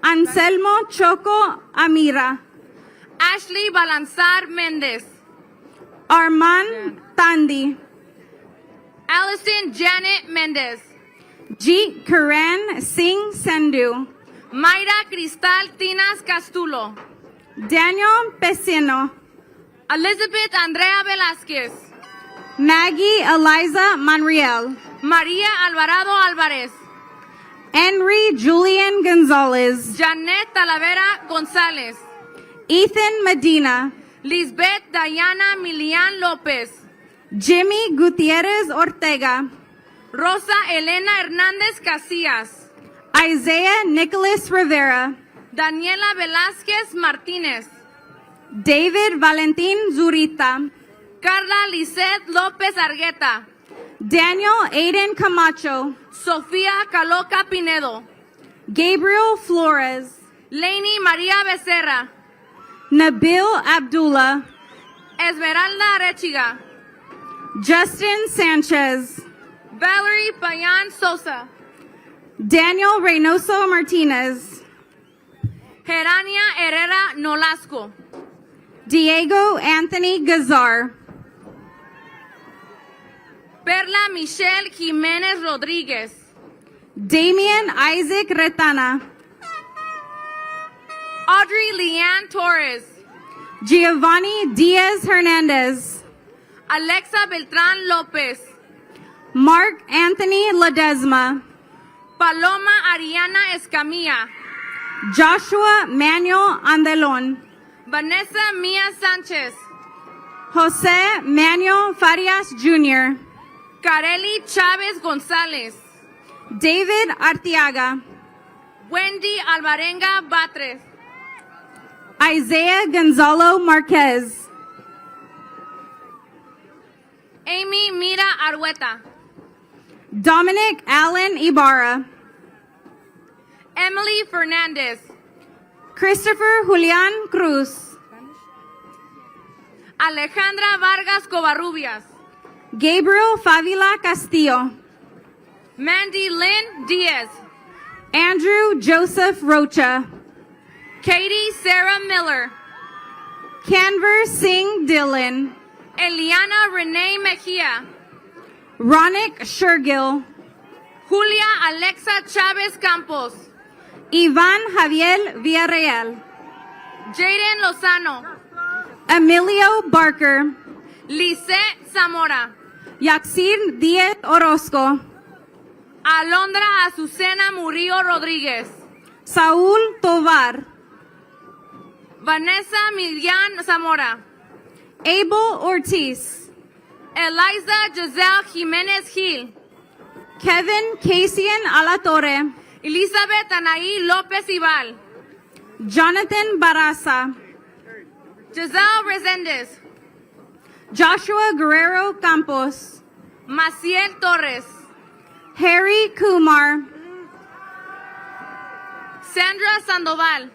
S16: Anselmo Choco Amira,
S3: Ashley Balanzar Méndez,
S16: Armand Tandy,
S3: Allison Janet Méndez,
S16: Jeet Karan Singh Sandhu,
S3: Mayra Cristal Tinas Castulo,
S16: Daniel Pesino,
S3: Elizabeth Andrea Velázquez,
S16: Maggie Eliza Monreal,
S3: María Alvarado Álvarez,
S16: Henry Julian Gonzalez,
S3: Janet Talavera González,
S16: Ethan Medina,
S3: Lisbeth Diana Milian López,
S16: Jimmy Gutierrez Ortega,
S3: Rosa Elena Hernández Casillas,
S16: Isaiah Nicholas Rivera,
S3: Daniela Velázquez Martínez,
S16: David Valentin Zurita,
S3: Carla Lisette López Argueta,
S16: Daniel Aiden Camacho,
S3: Sofía Caloca Pinedo,
S16: Gabriel Flores,
S3: Lainey María Becerra,
S16: Nabil Abdullah,
S3: Esmeralda Arechiga,
S16: Justin Sanchez,
S3: Valerie Payan Sosa,
S16: Daniel Reynoso Martinez,
S3: Gerania Herrera Nolasco,
S16: Diego Anthony Gazar,
S3: Perla Michelle Jiménez Rodríguez,
S16: Damian Isaac Retana,
S3: Audrey Leanne Torres,
S16: Giovanni Diaz Hernandez,
S3: Alexa Beltrán López,
S16: Mark Anthony Ledesma,
S3: Paloma Ariana Escamilla,
S16: Joshua Manuel Andelon,
S3: Vanessa Mia Sánchez,
S16: Jose Manuel Farias Jr.,
S3: Kareli Chávez González,
S16: David Arteaga,
S3: Wendy Alvarenga Batres,
S16: Isaiah Gonzalo Marquez,
S3: Amy Mira Argueta,
S16: Dominic Allen Ibarra,
S3: Emily Fernandez,
S16: Christopher Julian Cruz,
S3: Alejandra Vargas Covarrubias,
S16: Gabriel Favila Castillo,
S3: Mandy Lynn Diaz,
S16: Andrew Joseph Rocha,
S3: Katie Sarah Miller,
S16: Canver Singh Dillon,
S3: Eliana Renee Mejia,
S16: Ronik Shergill,
S3: Julia Alexa Chavez Campos,
S16: Ivan Javier Villarreal,
S3: Jaden Lozano,
S16: Emilio Barker,
S3: Lisette Zamora,
S16: Yaxir Diaz Orozco,
S3: Alondra Azucena Murillo Rodríguez,
S16: Saúl Tovar,
S3: Vanessa Milian Zamora,
S16: Abel Ortiz,
S3: Eliza Giselle Jimenez Gil,
S16: Kevin Casian Alatorre,
S3: Elizabeth Anaí López Ibal,
S16: Jonathan Barraza,
S3: Giselle Resendez,
S16: Joshua Guerrero Campos,
S3: Maciel Torres,
S16: Harry Kumar,
S3: Sandra Sandoval,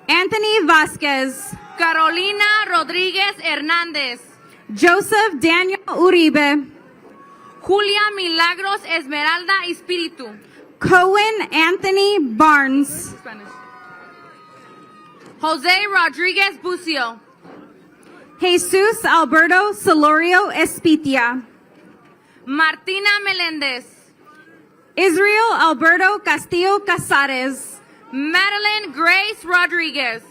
S16: Anthony Vasquez,
S3: Carolina Rodríguez Hernández,
S16: Joseph Daniel Uribe,
S3: Julia Milagros Esmeralda Espíritu,
S16: Cohen Anthony Barnes,
S3: Jose Rodríguez Bucio,
S16: Jesus Alberto Celorio Espitia,
S3: Martina Meléndez,
S16: Israel Alberto Castillo Casares,
S3: Madeline Grace Rodríguez,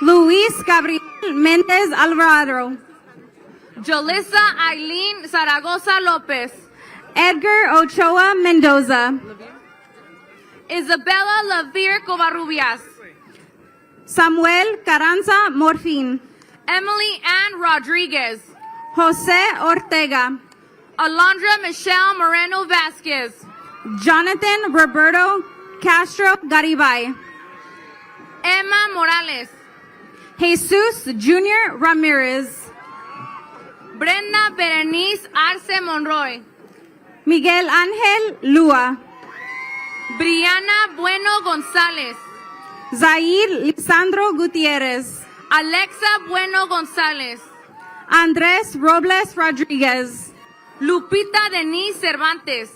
S16: Luis Gabriel Méndez Alvarado,
S3: Jalissa Eileen Zaragoza López,
S16: Edgar Ochoa Mendoza,
S3: Isabella Lavir Covarrubias,
S16: Samuel Carranza Morfin,
S3: Emily Ann Rodríguez,
S16: Jose Ortega,
S3: Alondra Michelle Moreno Vasquez,
S16: Jonathan Roberto Castro Garibay,
S3: Emma Morales,
S16: Jesus Jr. Ramirez,
S3: Brenda Berenice Arce Monroy,
S16: Miguel Ángel Lua,
S3: Brianna Bueno González,
S16: Zair Lisandro Gutierrez,
S3: Alexa Bueno González,
S16: Andrés Robles Rodríguez,
S3: Lupita Denise Cervantes,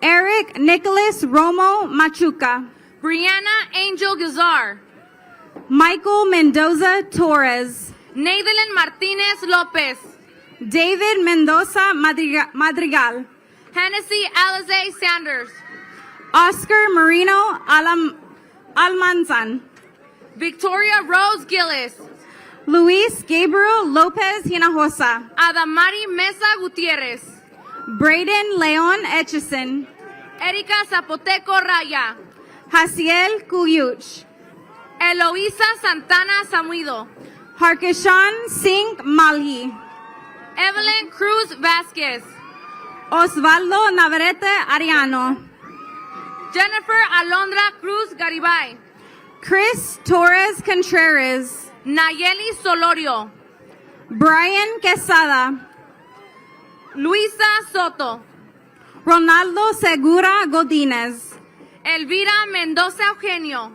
S16: Eric Nicholas Romo Machuca,
S3: Brianna Angel Guzar,
S16: Michael Mendoza Torres,
S3: Nathan Martinez Lopez,
S16: David Mendoza Madrigal,
S3: Hennessy Alize Sanders,
S16: Oscar Marino Almanzan,
S3: Victoria Rose Gillis,
S16: Luis Gabriel Lopez Hinojosa,
S3: Adamari Mesa Gutierrez,
S16: Braden Leon Etchison,
S3: Erika Zapoteco Raya,
S16: Jaciel Cuyuch,
S3: Eloisa Santana Samuido,
S16: Harkishan Singh Malhi,
S3: Evelyn Cruz Vasquez,
S16: Osvaldo Navarrete Ariano,
S3: Jennifer Alondra Cruz Garibay,
S16: Chris Torres Contreras,
S3: Nayeli Solorio,
S16: Brian Quesada,
S3: Luisa Soto,
S16: Ronaldo Segura Godínez,
S3: Elvira Mendoza Eugenio,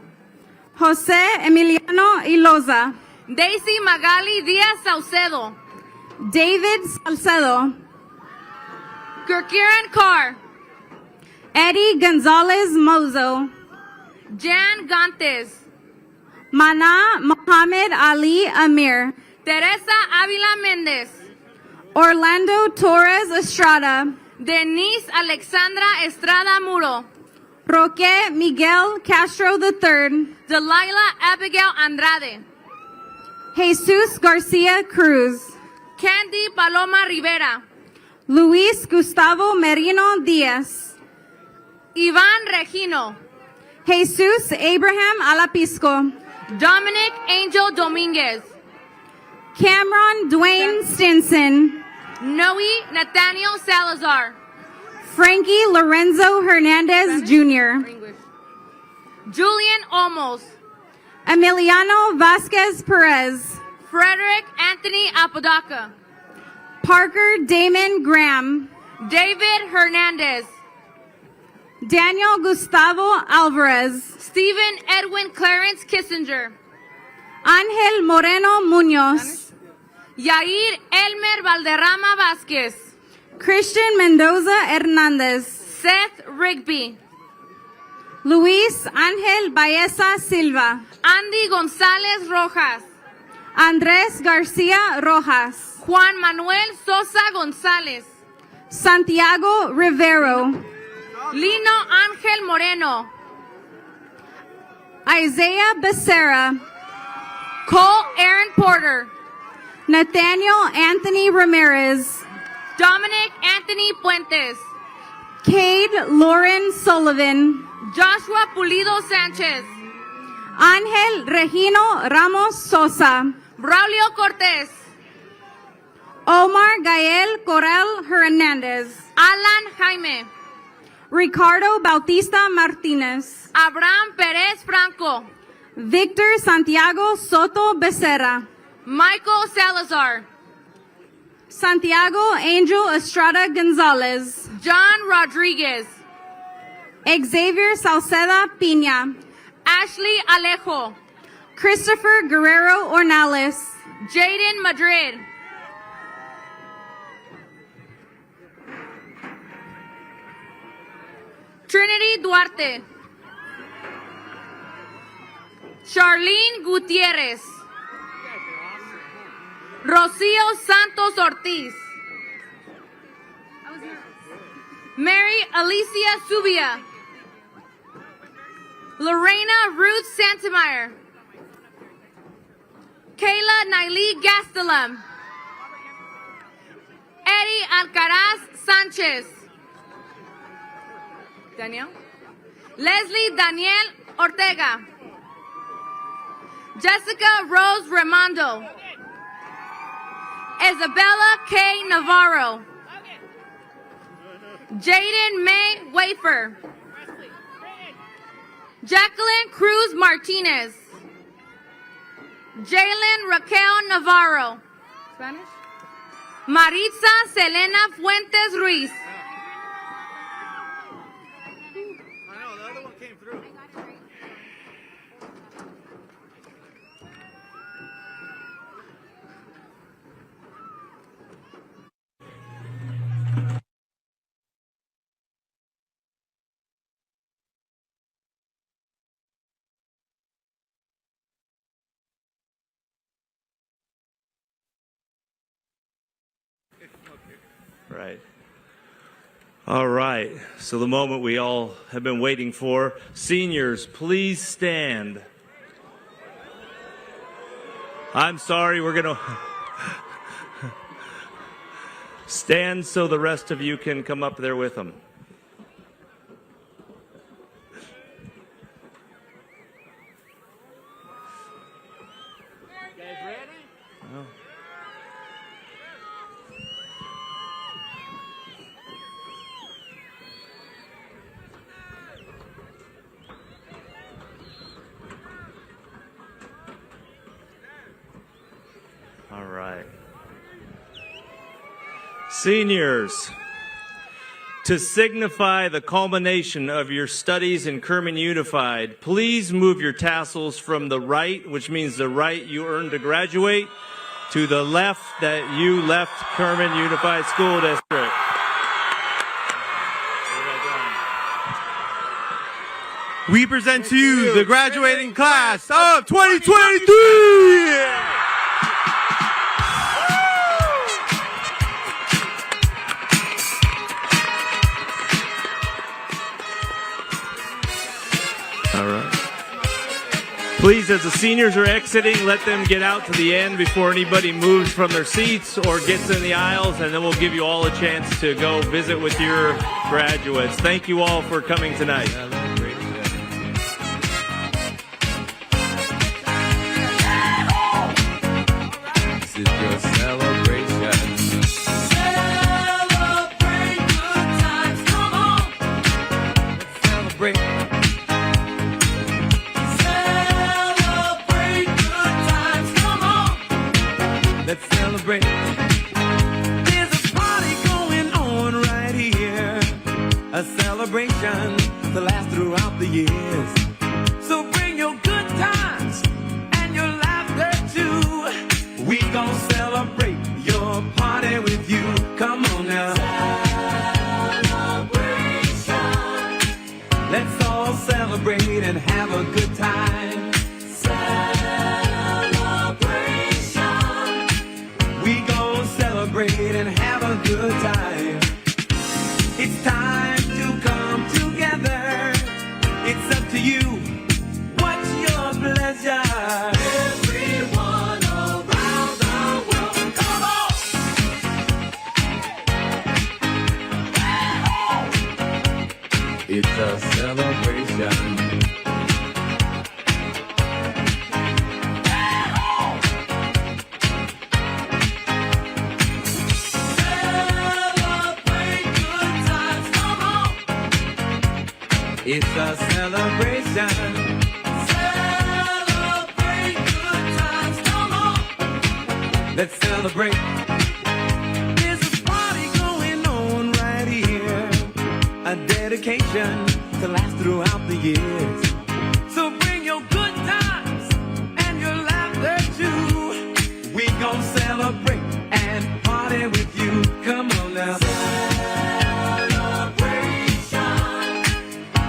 S16: José Emiliano Iloza,
S3: Daisy Magali Díaz Saucedo,
S16: David Salcedo,
S3: Kirkiran Carr,
S16: Eddie Gonzalez Mozo,
S3: Jan Gantes,
S16: Mana Mohammed Ali Amir,
S3: Teresa Ávila Méndez,
S16: Orlando Torres Estrada,
S3: Denise Alexandra Estrada Muro,
S16: Roque Miguel Castro III,
S3: Delilah Abigail Andrade,
S16: Jesus Garcia Cruz,
S3: Candy Paloma Rivera,
S16: Luis Gustavo Merino Diaz,
S3: Iván Regino,
S16: Jesus Abraham Alapisco,
S3: Dominic Angel Dominguez,
S16: Cameron Dwayne Stinson,
S3: Noe Nathaniel Salazar,
S16: Frankie Lorenzo Hernandez Jr.,
S3: Julian Olmos,
S16: Emiliano Vasquez Perez,
S3: Frederick Anthony Apodaca,
S16: Parker Damon Graham,
S3: David Hernandez,
S16: Daniel Gustavo Alvarez,
S3: Stephen Edwin Clarence Kissinger,
S16: Ángel Moreno Muñoz,
S3: Yair Elmer Valderrama Vázquez,
S16: Christian Mendoza Hernandez,
S3: Seth Rigby,
S16: Luis Ángel Baeza Silva.
S3: Andy González Rojas.
S16: Andrés García Rojas.
S3: Juan Manuel Sosa González.
S16: Santiago Rivero.
S3: Lino Ángel Moreno.
S16: Isaiah Becerra.
S3: Cole Aaron Porter.
S16: Nathaniel Anthony Ramirez.
S3: Dominic Anthony Puentes.
S16: Cade Lauren Sullivan.
S3: Joshua Pulido Sánchez.
S16: Ángel Regino Ramos Sosa.
S3: Braulio Cortés.
S16: Omar Gael Corel Hernández.
S3: Alan Jaime.
S16: Ricardo Bautista Martínez.
S3: Abraham Pérez Franco.
S16: Victor Santiago Soto Becerra.
S3: Michael Salazar.
S16: Santiago Angel Estrada Gonzalez.
S3: John Rodriguez.
S16: Xavier Salceda Piña.
S3: Ashley Alejo.
S16: Christopher Guerrero Ornales.
S3: Jaden Madrid. Trinity Duarte. Charlene Gutierrez. Rocío Santos Ortiz. Mary Alicia Subia. Lorena Ruth Santameyer. Kayla Nailey Gastelum. Eddie Alcaraz Sanchez. Daniel. Leslie Daniel Ortega. Jessica Rose Raimondo. Isabella K. Navarro. Jaden May Wafer. Jacqueline Cruz Martinez. Jalen Raquel Navarro. Spanish. Maritza Selena Fuentes Ruiz.
S2: Right. All right. So the moment we all have been waiting for. Seniors, please stand. I'm sorry, we're going to stand so the rest of you can come up there with them.
S17: You guys ready?
S2: Well, all right. Seniors, to signify the culmination of your studies in Kerman Unified, please move your tassels from the right, which means the right you earned to graduate, to the left that you left Kerman Unified School District.
S18: We present to you the graduating class of 2023!
S2: All right. Please, as the seniors are exiting, let them get out to the end before anybody moves from their seats or gets in the aisles, and then we'll give you all a chance to go visit with your graduates. Thank you all for coming tonight.
S17: This is your celebration. Celebrate good times, come on. Let's celebrate. Celebrate good times, come on. Let's celebrate. There's a party going on right here. A celebration to last throughout the years. So bring your good times and your laughter too. We gon' celebrate your party with you. Come on now. Celebration. Let's all celebrate. celebrate and have a good time. Celebration. We gon' celebrate and have a good time. It's time to come together. It's up to you. What's your pleasure? Everyone around the world, come on! It's a celebration. Celebrate good times, come on! It's a celebration. Celebrate good times, come on! Let's celebrate. There's a party going on right here. A dedication to last throughout the years. So bring your good times and your laughter too. We gon' celebrate and party with you. Come on now. Celebration.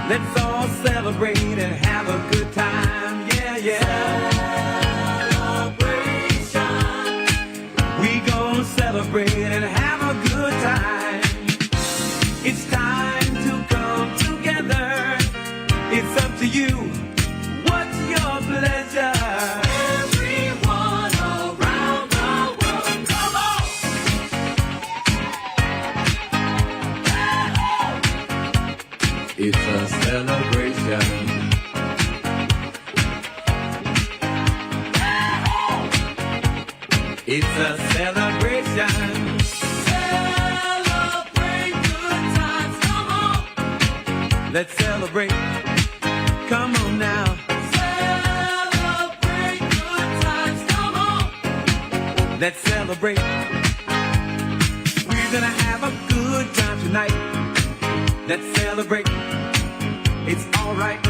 S17: Let's all celebrate and have a good time. Yeah, yeah. Celebration. We gon' celebrate and have a good time. It's time to come together. It's up to you. What's your pleasure? Everyone around the world, come on! It's a celebration. It's a celebration. Celebrate good times, come on. Let's celebrate. Come on now. Celebrate good times, come on. Let's celebrate. We're gonna have a good time tonight. Let's celebrate. It's alright.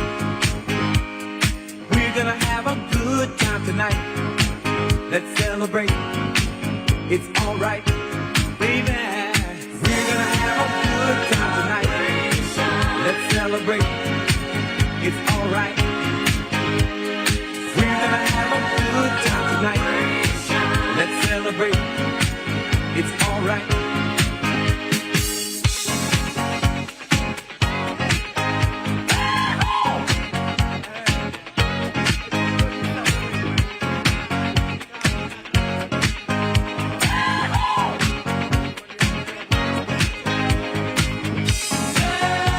S17: We're gonna have a good time tonight. Let's celebrate. It's alright, baby. We're gonna have a good time tonight. Let's celebrate. It's alright. We're gonna have a good time tonight. Let's celebrate. It's alright.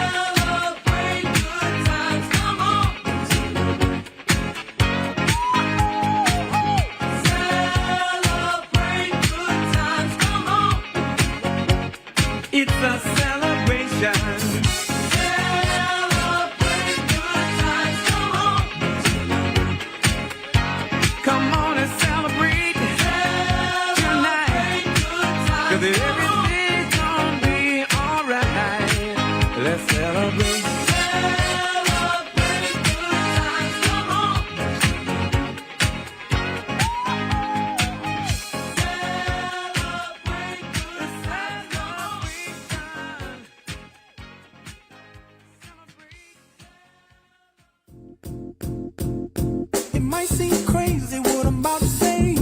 S17: Celebrate good times, come on. Celebrate good times, come on. It's a celebration. Celebrate good times, come on. Come on and celebrate tonight. 'Cause everything's gonna be alright. Let's celebrate. Celebrate good times, come on. Celebrate good times.
S19: It might seem crazy what I'm about to say.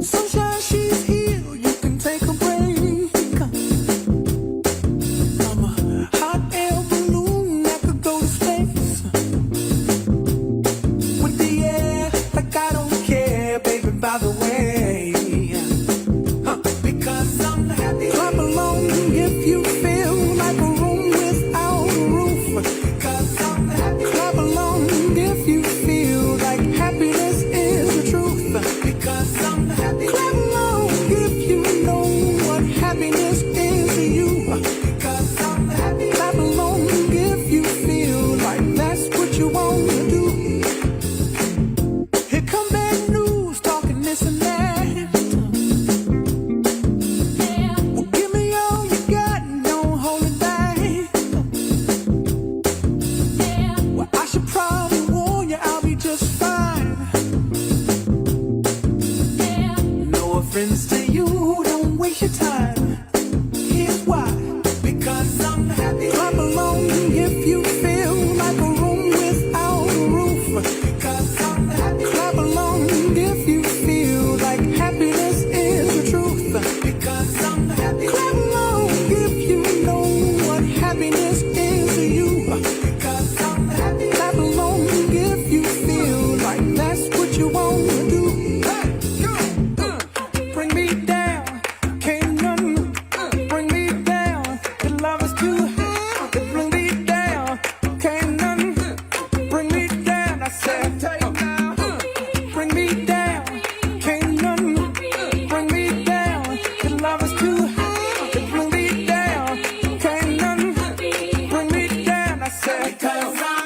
S19: Sunshine, she's here, you can take a break. I'm a hot air balloon that could go to space. With the air, like I don't care, baby, by the way. Because I'm happy. Clap along if you feel like a room without a roof. 'Cause I'm happy. Clap along I said, because